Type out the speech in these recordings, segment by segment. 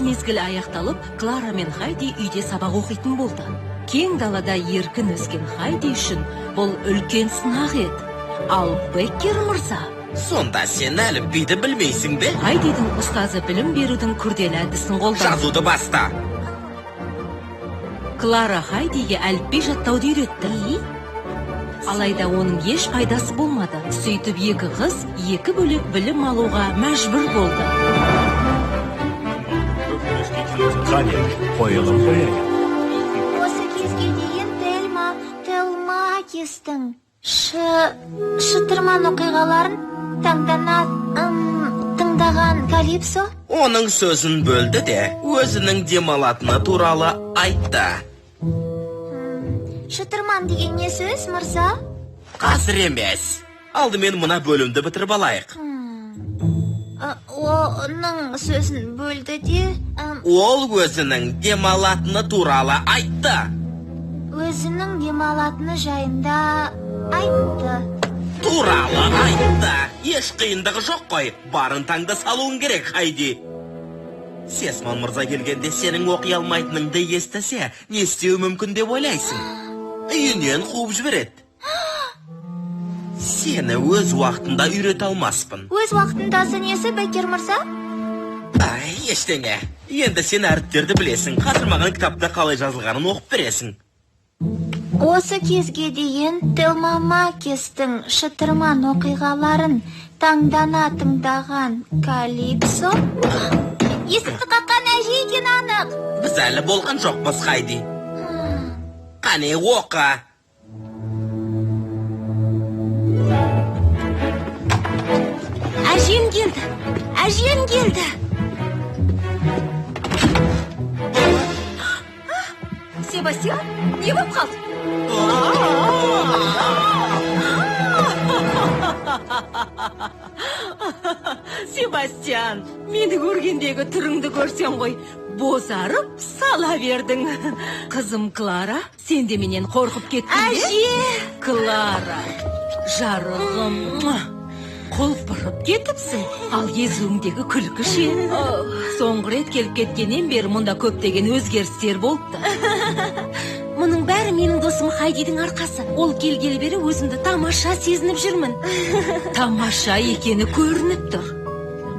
мезгіл аяқталып, Клара мен Хайди үйде сабақ оқитын болды. Кең далада еркін өскен Хайди үшін бұл үлкен сынақ еді. Ал Беккер мырза... Сонда сен әліпбиді білмейсің бе? Хайдидің ұстазы білім берудің күрделі әдісін қолданды. Жазуды баста. Клара Хайдиге әліпби жаттауды үйретті. Алайда оның еш пайдасы болмады. Сөйтіп екі қыз екі бөлек білім алуға мәжбүр болды. Қане, қойылым қояйық. Осы кезге дейін Телма кестің шытырман оқиғаларын тыңдаған Калипсо? Оның сөзін бөлді де, өзінің демалатыны туралы айтты. Шытырман деген не сөз, мырза? Қазір емес. Алдымен мұна бөлімді бітіріп алайық. Оның сөзін бөлді де... Ол өзінің демалатыны туралы айтты. Өзінің демалатыны жайында айтты. Туралы айтты. Еш қиындығы жоқ қой. Барын таңда салуын керек, Хайди. Сесман мырза келгенде сенің оқи алмайтыныңды естісе, не істеу мүмкін деп ойлайсың? Үйінен қуып жібереді. Сені өз уақытында үйрете алмаспын. Өз уақытындасы несі, Беккер мырза? Ештеңе. Енді сен әріптерді білесің. Қазір маған кітапта қалай жазылғанын оқып бересің. Осы кезге дейін Телма кестің шытырман оқиғаларын таңдана тыңдаған Калипсо есікті қаққан әже екен анық. Біз әлі болған жоқпыз, Хайди. Қане оқы. Әжем келді. Себастьян, не болып қалды? Себастьян, мені көргендегі түріңді көрсең ғой, бозарып сала бердің. Қызым Клара, сен де менен қорқып кеттің бе? Әже! Клара, жарығым, құлпырып кетіпсің, ал езуіңдегі күлкі ше. Соңғы рет келіп кеткеннен бері мұнда көптеген өзгерістер болыпты. Мұның бәрі менің досым Хайдидің арқасы. Ол келгелі бері өзімді тамаша сезініп жүрмін. Тамаша екені көрініп тұр.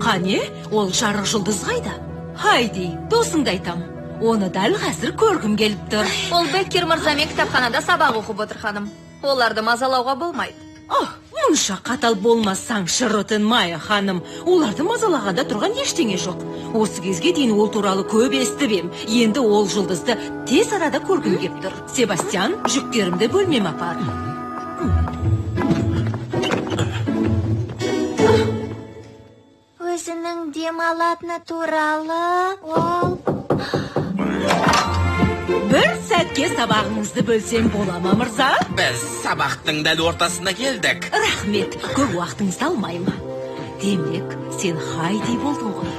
Қане, ол жарық жұлдыз қайда? Хайди, досыңды айтам. Оны дәл қазір көргім келіп тұр. Ол Беккер мырзамен кітапханада сабақ оқып отыр, ханым. Оларды мазалауға болмайды. Мұнша қатал болмасаң, Шыротын Майя ханым, оларды мазалағанда тұрған ештеңе жоқ. Осы кезге дейін ол туралы көп естіп ем. Енді ол жұлдызды тез арада көргім кеп тұр. Себастьян, жүктерімді бөлмем апар. Өзінің демалатыны туралы ол... Бір сәтке сабағыңызды бөлсем бола ма, мырза? Біз сабақтың дәл ортасына келдік. Рахмет, көп уақытыңызды алмайма. Демек, сен Хайди болдың ғой.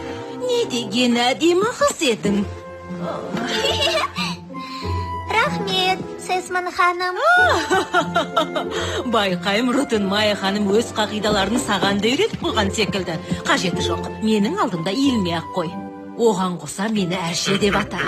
Не деген әдемі қыз едің? Рахмет, Сесман ханым. Байқайым, Ротын Майя ханым өз қағидаларын саған да үйретіп қойған секілді. Қажеті жоқ, менің алдымда иілмей ақ қой. Оған қоса мені әже деп ата.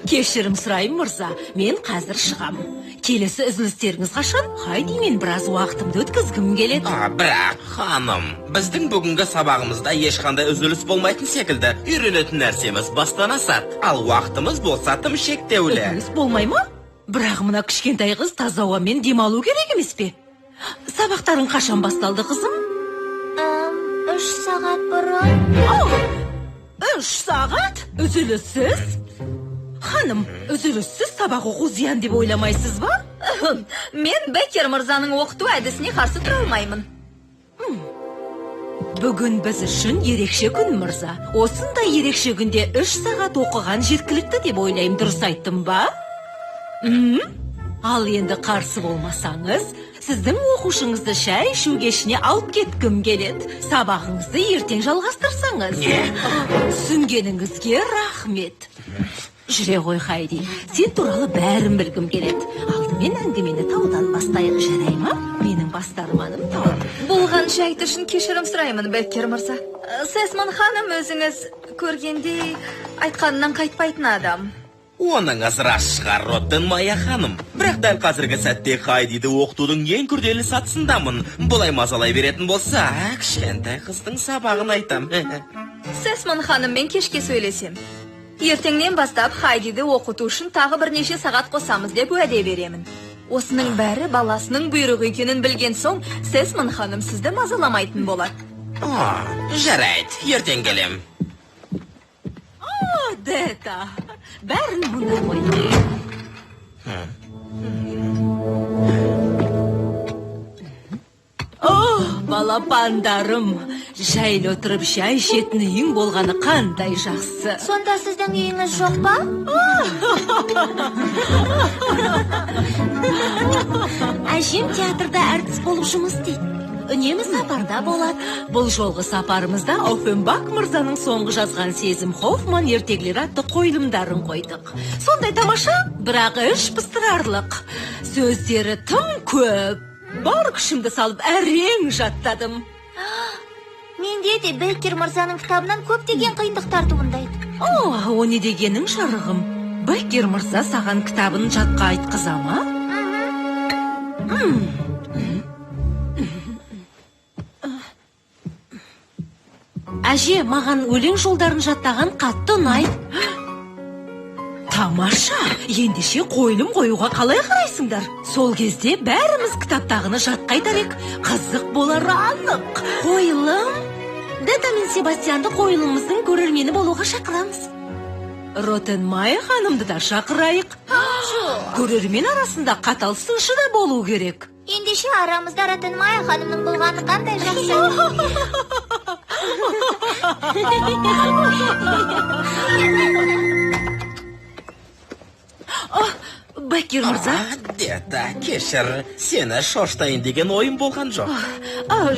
Кешірім сұрайым, мырза, мен қазір шығам. Келесі үзілістеріңіз қашан? Хайди, мен біраз уақытымды өткізгім келеді. Бірақ, ханым, біздің бүгінгі сабағымызда ешқандай үзіліс болмайтын секілді. Үйренетін нәрсеміз бастан асады. Ал уақытымыз болса тым шектеулі. Үзіліс болмай ма? Бірақ мына кішкентай қыз таза ауамен демалу керек емес пе? Сабақтарың қашан басталды, қызым? 3 сағат бұрын. 3 сағат? Үзіліссіз? Ханым, үзіліссіз сабақ оқу зиян деп ойламайсыз ба? Мен Беккер мырзаның оқыту әдісіне қарсы тұра алмаймын. Бүгін біз үшін ерекше күн, мырза. Осындай ерекше күнде 3 сағат оқыған жеткілікті деп ойлаймын, дұрыс айттым ба? Ал енді қарсы болмасаңыз, сіздің оқушыңызды шай ішу кешіне алып кеткім келеді. Сабағыңызды ертең жалғастырсаңыз. Түсінгеніңізге рахмет. Жүре ғой, Хайди, сен туралы бәрін білгім келеді. Алдымен әңгімені таудан бастайық, жарай ма? Менің бастар маным. Болған жайт үшін кешірім сұраймын, Беккер мырза. Сесман ханым өзіңіз көргенде айтқанынан қайтпайтын адам. Оныңыз рас шығар, Ротенмайер ханым. Бірақ дәл қазіргі сәтте Хайдиді оқытудың ең күрделі сатысындамын. Бұлай мазалай беретін болса, кішкентай қыздың сабағын айтам. Сесман ханыммен кешке сөйлесем. Ертеңнен бастап Хайдиді оқыту үшін тағы бірнеше сағат қосамыз деп уәде беремін. Осының бәрі баласының бұйрығы екенін білген соң, Сесман ханым сізді мазаламайтын болады. Жарайды, ертең келем. Дета, бәрін мұны қой. Балапандарым, жайлы отырып шай ішетін үйің болғаны қандай жақсы. Сонда сіздің үйіңіз жоқ па? Әжем театрда әртіс болып жұмыс істейді. Үнемі сапарда болады. Бұл жолғы сапарымызда Оффенбах мырзаның соңғы жазған сезім Хоффман ертегілері атты қойылымдарын қойдық. Сондай тамаша, бірақ іш пыстырарлық. Сөздері тым көп. Бар күшімді салып әрең жаттадым. Менде де Беккер мырзаның кітабынан көптеген қиындықтар туындайды. О не дегенің жарығым? Беккер мырза саған кітабын жатқа айтқыза ма? Әже, маған өлең жолдарын жаттаған қатты ұнайды. Тамаша, ендеше қойылым қоюға қалай қарайсыңдар? Сол кезде бәріміз кітаптағыны жатқа айтарек, қызық болары анық. Қойылым? Дета мен Себастьянды қойылымымыздың көрермені болуға шақырамыз. Ротенмайер ханымды да шақырайық. Көрермен арасында қатал сыншы да болу керек. Ендеше арамызда Ротенмайер ханымның болғаны қандай жақсы. Беккер мырза. Дета, кешір, сені шоштайын деген ойым болған жоқ.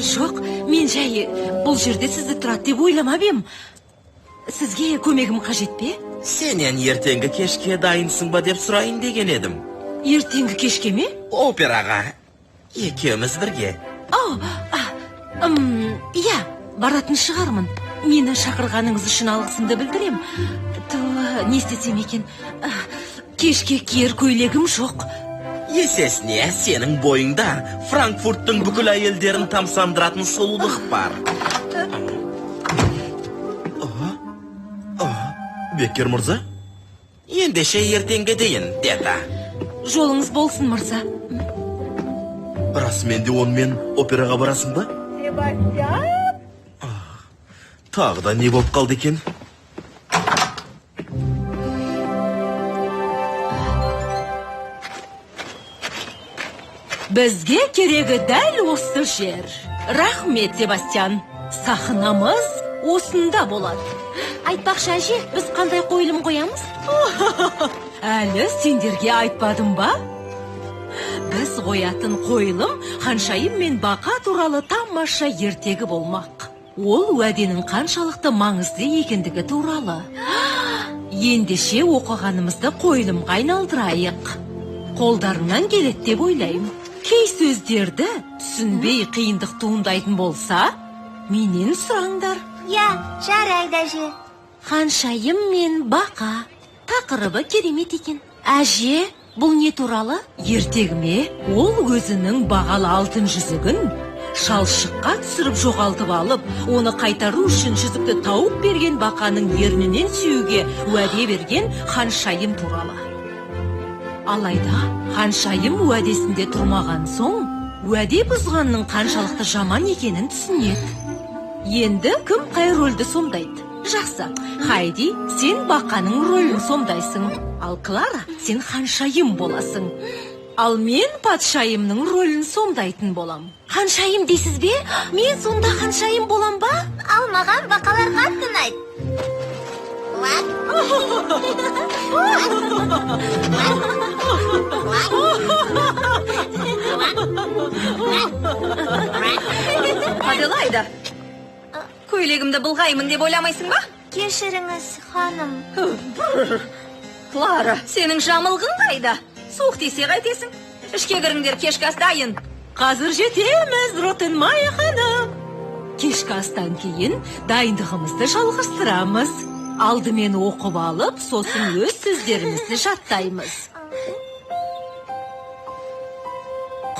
Жоқ, мен жай бұл жерде сізді тұрады деп ойламап ем. Сізге көмегім қажет пе? Сенен ертеңгі кешке дайынсың ба деп сұрайын деген едім. Ертеңгі кешке ме? Операға. Екеуміз бірге. Иә, баратын шығармын. Мені шақырғаныңыз үшін алғысымды білдірем. Не істесем екен? Кешке киер көйлегім жоқ. Есесіне, сенің бойыңда Франкфурттың бүкіл әйелдерін тамсандыратын сұлулық бар. Беккер мырза? Ендеше ертеңге дейін, Дета. Жолыңыз болсын, мырза. Расымен де онымен операға барасың ба? Себастьян? Тағы да не болып қалды екен? Бізге керегі дәл осы жер. Рахмет, Себастьян. Сахнамыз осында болады. Айтпақшы әже, біз қандай қойылым қоямыз? Әлі сендерге айтпадым ба? Біз қоятын қойылым Ханшайым мен Бақа туралы тамаша ертегі болмақ. Ол уәденің қаншалықты маңызды екендігі туралы. Ендеше оқығанымызды қойылымға айналдырайық. Қолдарынан келеді деп ойлаймын. Кей сөздерді түсінбей қиындық туындайтын болса, менен сұраңдар. Я, жарайды әже. Ханшайым мен Бақа. Тақырыбы керемет екен. Әже, бұл не туралы? Ертегіме ол өзінің бағалы алтын жүзігін шалшыққа түсіріп жоғалтып алып, оны қайтару үшін жүзікті тауып берген Бақаның ернінен сүюге уәде берген Ханшайым туралы. Алайда Ханшайым уәдесінде тұрмаған соң, уәде бұзғанның қаншалықты жаман екенін түсінеді. Енді кім қай рөлді сомдайды? Жақсы, Хайди, сен Бақаның рөлін сомдайсың, ал Клара, сен Ханшайым боласың. Ал мен патшайымның рөлін сомдайтын болам. Ханшайым дейсіз бе? Мен сонда Ханшайым болам ба? Ал маған бақалар қатты ұнайды. Аделайда, көйлегімді бұлғаймын деп ойламайсың ба? Кешіріңіз, ханым. Клара, сенің жамылғың қайда? Суық тисе қайтесің? Ішке кіріңдер, кешкі ас дайын. Қазір жетеміз, Ротенмайер ханым. Кешкі астан кейін дайындығымызды жалғастырамыз. Алдымен оқып алып, сосын өз сөздерімізді жаттаймыз.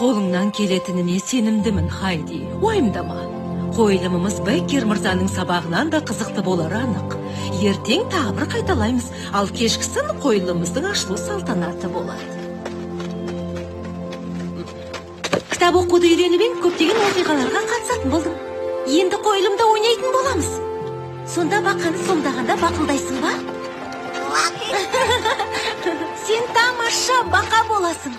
Қолыңнан келетініне сенімдімін, Хайди. Уайымдама. Қойылымымыз Беккер мырзаның сабағынан да қызықты болары анық. Ертең тағы бір қайталаймыз, ал кешкісін қойылымымыздың ашылу салтанаты болады. Кітап оқуды үйреніп көптеген оқиғаларға қатысатын болдым. Енді қойылымда ойнайтын боламыз. Сонда бақаны сомдағанда бақылдайсың ба? Сен тамаша бақа боласың.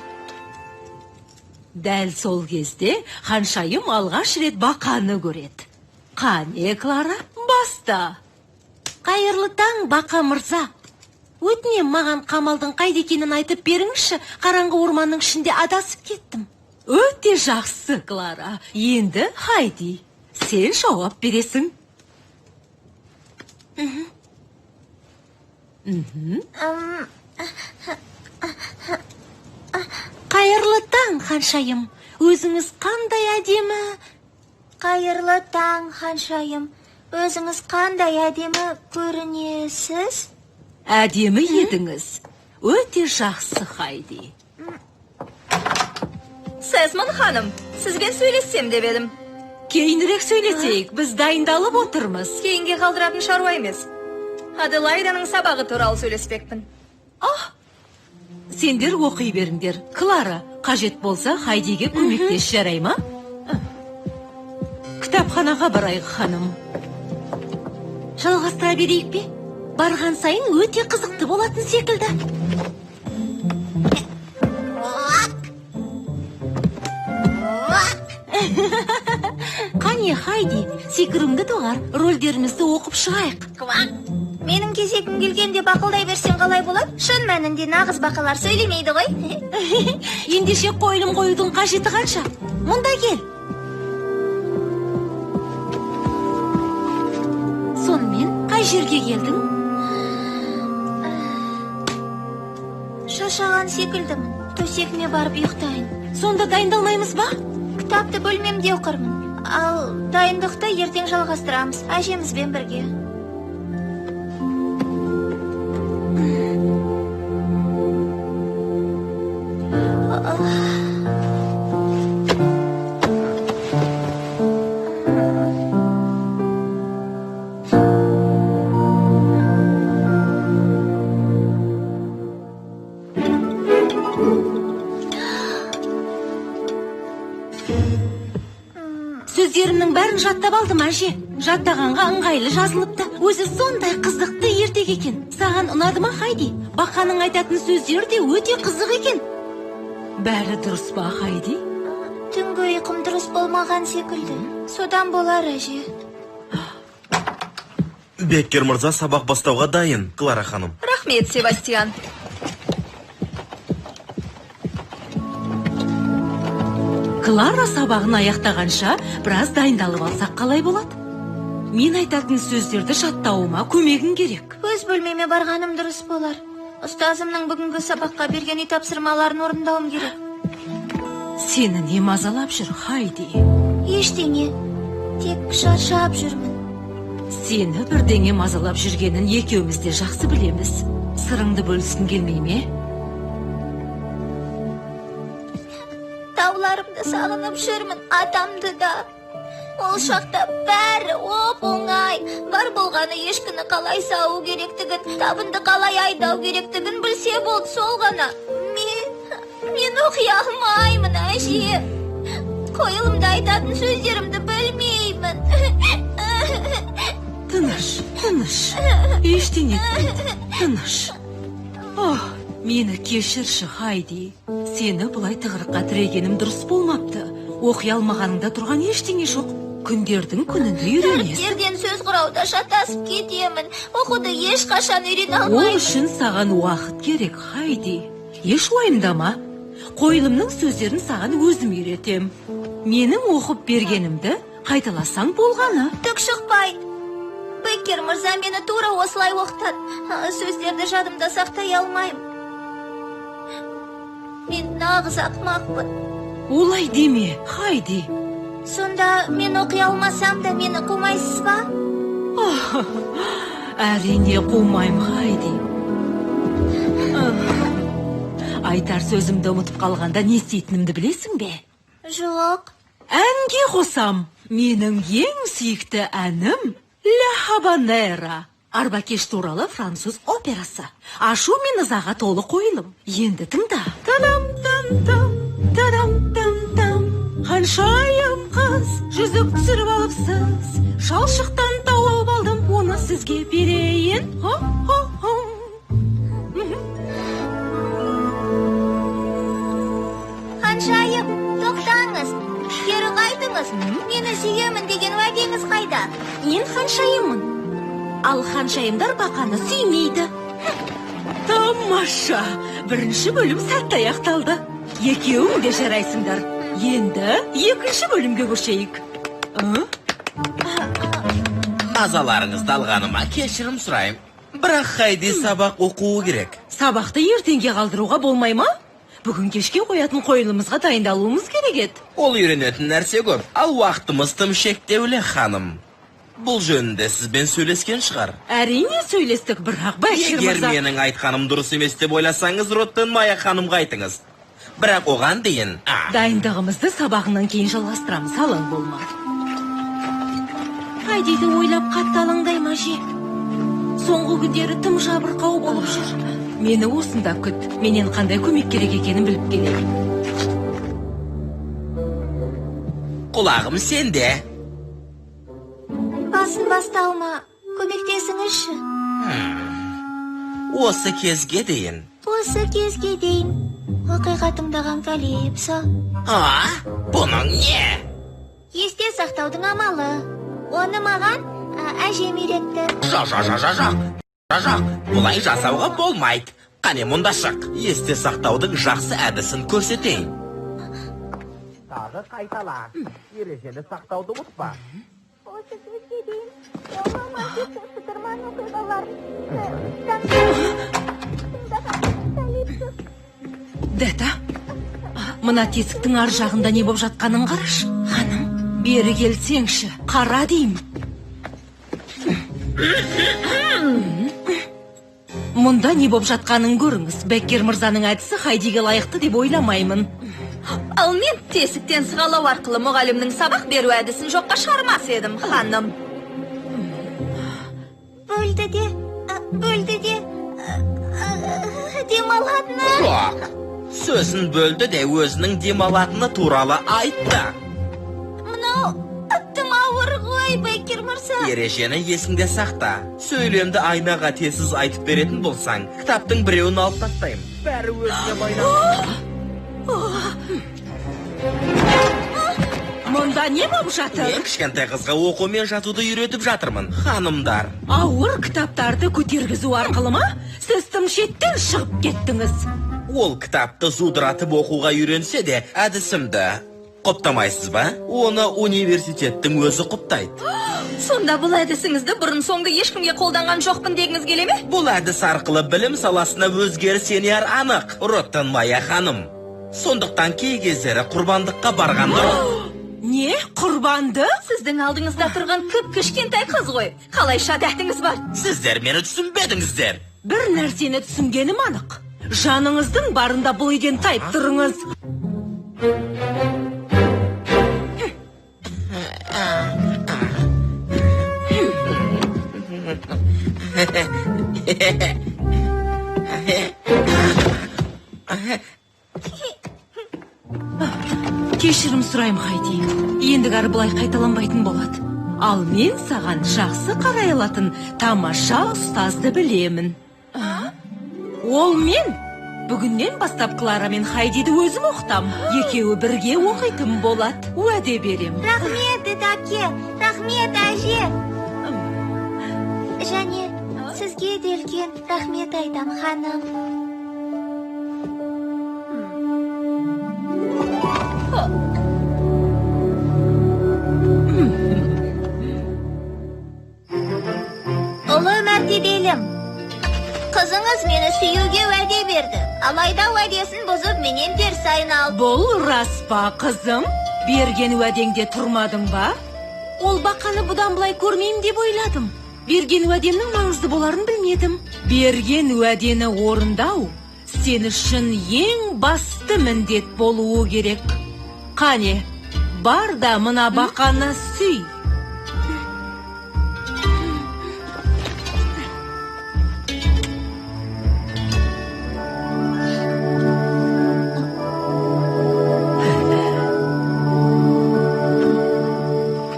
Дәл сол кезде ханшайым алғаш рет бақаны көреді. Қане, Клара, баста. Қайырлы таң, бақа мырза. Өтінем, маған қамалдың қайда екенін айтып беріңізші, қараңғы орманның ішінде адасып кеттім. Өте жақсы, Клара. Енді Хайди, сен жауап бересің. Қайырлы таң, ханшайым. Өзіңіз қандай әдемі? Қайырлы таң, ханшайым. Өзіңіз қандай әдемі көрінесіз? Әдемі едіңіз. Өте жақсы, Хайди. Сесман ханым, сізбен сөйлессем деп едім. Кейінірек сөйлесейік, біз дайындалып отырмыз. Кейінге қалдыратын шаруа емес. Аделайданың сабағы туралы сөйлеспекпін. Сендер оқи беріңдер. Клара, қажет болса Хайдиге көмектес, жарай ма? Кітапханаға барайық, ханым. Жалғастыра берейік бе? Барған сайын өте қызықты болатын секілді. Қане, Хайди, секіріңді доғар, рөлдерімізді оқып шығайық. Менің кезегім келгенде бақылдай берсең қалай болады? Шын мәнінде нағыз бақалар сөйлемейді ғой. Ендеше қойылым қоюдың қажеті қанша? Мұнда кел. Сонымен қай жерге келдің? Шаршаған секілдімін. Төсегіме барып ұйықтайын. Сонда дайындалмаймыз ба? Кітапты бөлмемде оқырмын. Ал дайындықты ертең жалғастырамыз, әжемізбен бірге. Сөздерімнің бәрін жаттап алдым, әже. Жаттағанға ыңғайлы жазылыпты. Өзі сондай қызықты ертек екен. Саған ұнады ма, Хайди? Бақаның айтатын сөздері де өте қызық екен. Бәрі дұрыс ба, Хайди? Түнгі ұйқым дұрыс болмаған секілді. Содан болар, әже. Беккер мырза сабақ бастауға дайын, Клара ханым. Рахмет, Себастьян. Клара сабағын аяқтағанша біраз дайындалып алсақ қалай болады? Мен айтатын сөздерді жаттауыма көмегің керек. Өз бөлмеме барғаным дұрыс болар. Ұстазымның бүгінгі сабаққа берген үй тапсырмаларын орындауым керек. Сені не мазалап жүр, Хайди? Ештеңе. Тек шаршап жүрмін. Сені бірдеңе мазалап жүргенін екеуміз де жақсы білеміз. Сырыңды бөліскің келмей ме? Тауларымды сағынып жүрмін, атамды да. Ол шақта бәрі оп-оңай. Бар болғаны ешкіні қалай сау керектігін, табынды қалай айдау керектігін білсе болды, сол ғана. Мен оқи алмаймын, әже. Қойылымда айтатын сөздерімді білмеймін. Тыныш. Ештеңе етпейді. Тыныш. Мені кешірші, Хайди. Сені бұлай тығырыққа тірегенім дұрыс болмапты. Оқи алмағаныңда тұрған ештеңе жоқ. Күндердің күнінде үйренесің. Төрттерден сөз құрауда шатасып кетемін. Оқуды ешқашан үйрене Ол алмаймын. үшін саған уақыт керек, Хайди. Еш уайымдама. Қойылымның сөздерін саған өзім үйретем. Менің оқып бергенімді қайталасаң болғаны. Түк шықпайды. Беккер мырза мені тура осылай оқытады. Сөздерді жадымда сақтай алмаймын. Мен нағыз ақмақпын. Олай деме, Хайди. Сонда мен оқи алмасам да мені қумайсыз ба? Әрине қумайым, Хайди. Айтар сөзімді ұмытып қалғанда не істейтінімді білесің бе? Жоқ. Әнге қосам. Менің ең сүйікті әнім Ля Хабанера. Арбакеш туралы француз операсы. Ашу мен ызаға толы қойылым. Енді тыңда. Тадам-там-там, тадам-там-там. Ханшайым қыз, жүзік түсіріп алыпсыз. Шалшықтан тауып алдым, оны сізге берейін. Хо-хо-хо. Ханшайым, тоқтаңыз. Кері қайтыңыз. Мені сүйемін деген уәдеңіз қайда? Мен ханшайыммын. Ал ханшайымдар бақаны сүймейді. Тамаша! Бірінші бөлім сәтті аяқталды. Екеуің де жарайсыңдар. Енді екінші бөлімге көшейік. Мазаларыңызды алғаныма кешірім сұрайым. Бірақ Хайди сабақ оқуы керек. Сабақты ертеңге қалдыруға болмай ма? Бүгін кешке қоятын қойылымызға дайындалуымыз керек еді. Ол үйренетін нәрсе көп, ал уақытымыз тым шектеулі, ханым. Бұл жөнінде сізбен сөйлескен шығар. Әрине сөйлестік, бірақ Бәшір Егер мырза... менің айтқаным дұрыс емес деп ойласаңыз, Роттенмайер ханымға айтыңыз. Бірақ оған дейін... Дайындығымызды сабағынан кейін жалғастырамыз, алаң болма. Хайдиді ойлап қатты алаңдайма, же? Соңғы күндері тым жабырқау болып жүр. Мені осында күт, менен қандай көмек керек екенін біліп келейін. Құлағым сенде. Басын басталма, көмектесіңізші. Осы кезге дейін. Осы кезге дейін. Оқиға тыңдаған Калипсо. Бұның не? Есте сақтаудың амалы. Оны маған әжем үйретті. Жоқ. Бұлай жасауға болмайды. Қане мұнда шық. Есте сақтаудың жақсы әдісін көрсетейін. Тағы қайтала. Ережені сақтауды ұмытпа. Осы кезге дейін. Олама кетің шытырман оқиғалар. Дәта, мына тесіктің ар жағында не боп жатқанын қараш. Ханым, бері келсеңші, қара деймін. Мұнда не боп жатқанын көріңіз. Беккер мырзаның әдісі Хайдиге лайықты деп ойламаймын. Ал мен тесіктен сығалау арқылы мұғалімнің сабақ беру әдісін жоққа шығармас едім, ханым. Бөлді де демалатыны. Жоқ. Сөзін бөлді де өзінің демалатыны туралы айтты. Мынау тым ауыр ғой, Беккер мырза. Ережені есіңде сақта. Сөйлемді айнаға тесіз айтып беретін болсаң, кітаптың біреуін алып тастаймын. Бәрі өзіне байланысты. Мұнда не боп жатыр? Мен кішкентай қызға оқу мен жазуды үйретіп жатырмын, ханымдар. Ауыр кітаптарды көтергізу арқылы ма? Сіз тым шеттен шығып кеттіңіз. Ол кітапты зудыратып оқуға үйренсе де, әдісімді құптамайсыз ба? Оны университеттің өзі құптайды. Сонда бұл әдісіңізді бұрын соңды ешкімге қолданған жоқпын дегіңіз келе ме? Бұл әдіс арқылы білім саласына өзгеріс енер анық, Роттенмайер ханым. Сондықтан кей кездері құрбандыққа барғанды... Не? Құрбанды? Сіздің алдыңызда тұрған кішкентай қыз ғой. Қалайша дәтіңіз бар? Сіздер мені түсінбедіңіздер. Бір нәрсені түсінгенім анық. Жаныңыздың барында бұл үйден тайып тұрыңыз. Кешірім сұрайым, Хайди. Ендігі ары бұлай қайталанбайтын болады. Ал мен саған жақсы қарай алатын тамаша ұстазды білемін. Ол мен. Бүгіннен бастап Клара мен Хайдиді өзім оқытам. Екеуі бірге оқитын болады. Уәде берем. Рахмет, дедәке. Рахмет, әже. Және сізге де үлкен рахмет айтам, ханым. Ұлы мәртебелім. Қызыңыз қыз мені сүюге уәде берді. Алайда уәдесін бұзып, менен теріс айналды. Бұл рас па, қызым? Берген уәдеңде тұрмадың ба? Ол бақаны бұдан былай көрмеймін деп ойладым. Берген уәдемнің маңызды боларын білмедім. Берген уәдені орындау сен үшін ең басты міндет болуы керек. Қане, бар да мына бақаны сүй.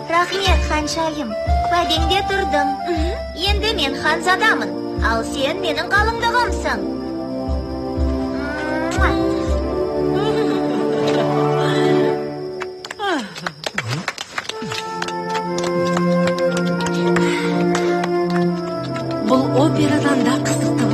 Рахмет, ханшайым. Уәдеңде тұрдым. Енді мен ханзадамын, ал сен менің қалыңдығымсың. Бұл операдан да қызықты